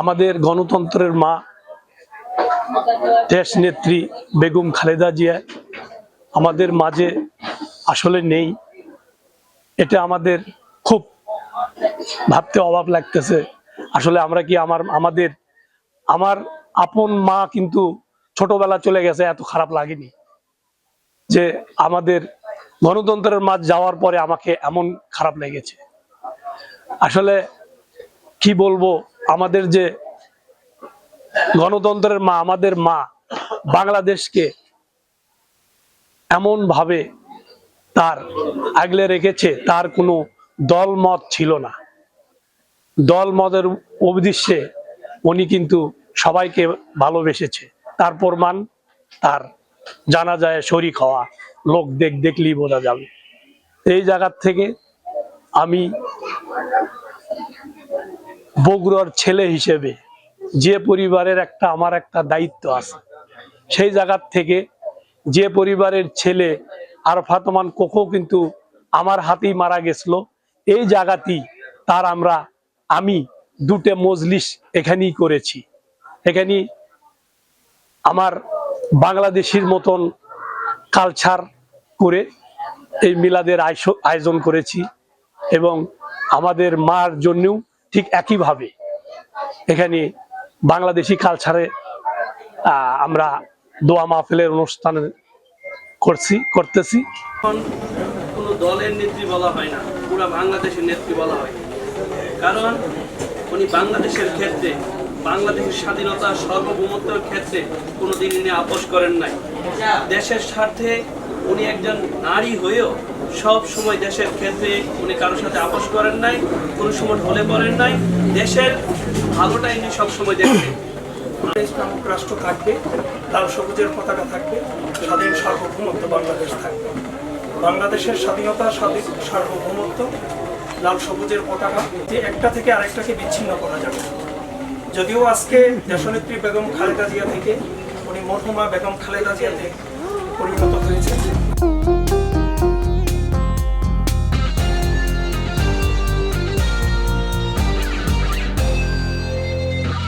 আমাদের গণতন্ত্রের মা দেশ নেত্রী বেগম খালেদা জিয়া আমাদের মাঝে আসলে নেই। এটা আমাদের খুব ভাবতে অবাক লাগতেছে। আসলে আমরা কি আমার আপন মা কিন্তু ছোটবেলা চলে গেছে, এত খারাপ লাগেনি যে আমাদের গণতন্ত্রের মা যাওয়ার পরে আমাকে এমন খারাপ লেগেছে। আসলে কি বলবো, আমাদের যে গণতন্ত্রের মা, আমাদের মা বাংলাদেশকে এমন ভাবে তার আগলে রেখেছে, তার কোনো দল মত ছিল না। দল মতের উদ্দেশ্যে উনি কিন্তু সবাইকে ভালোবেসেছে। তার প্রমাণ তার জানাজায় শরীক হওয়া, লোক দেখলেই বোঝা যাবে। এই জায়গা থেকে আমি বগুড়ার ছেলে হিসেবে যে পরিবারের আমার একটা দায়িত্ব আছে, সেই জায়গা থেকে যে পরিবারের ছেলে আরফাত ওমান কোকো কিন্তু আমার হাতেই মারা গেছিল, এই জায়গাতেই আমি দুটো মজলিস এখানেই করেছি। এখানে আমার বাংলাদেশের মতন কালচার করে এই মিলাদের আয়োজন করেছি এবং আমাদের মার জন্যও ঠিক একইভাবে এখানে বাংলাদেশি কালচারে আমরা দোয়া মাহফিলের অনুষ্ঠান করতেছি। কোনো দলের নেত্রী বলা হয় না, পুরো বাংলাদেশের নেত্রী বলা হয়। কারণ উনি বাংলাদেশের ক্ষেত্রে, বাংলাদেশের স্বাধীনতা সার্বভৌমত্বের ক্ষেত্রে কোনোদিন উনি আপোষ করেন নাই। দেশের স্বার্থে উনি একজন নারী হয়েও সব সময় দেশের ক্ষেত্রে উনি কারোর সাথে আপোষ করেন নাই, কোনো সময় ঢলে পড়েন নাই। দেশের ভালোটাই উনি সবসময় দেখতেন। ইসলামিক রাষ্ট্র থাকবে, লাল সবুজের পতাকা থাকবে, স্বাধীন সার্বভৌমত্ব বাংলাদেশ থাকবে। বাংলাদেশের স্বাধীনতা, স্বাধীন সার্বভৌমত্ব, লাল সবুজের পতাকা যে একটা থেকে আরেকটাকে বিচ্ছিন্ন করা যাবে। যদিও আজকে দেশনেত্রী বেগম খালেদা জিয়া থেকে উনি মরহুমা বেগম খালেদা জিয়াতে পরিণত হয়েছে।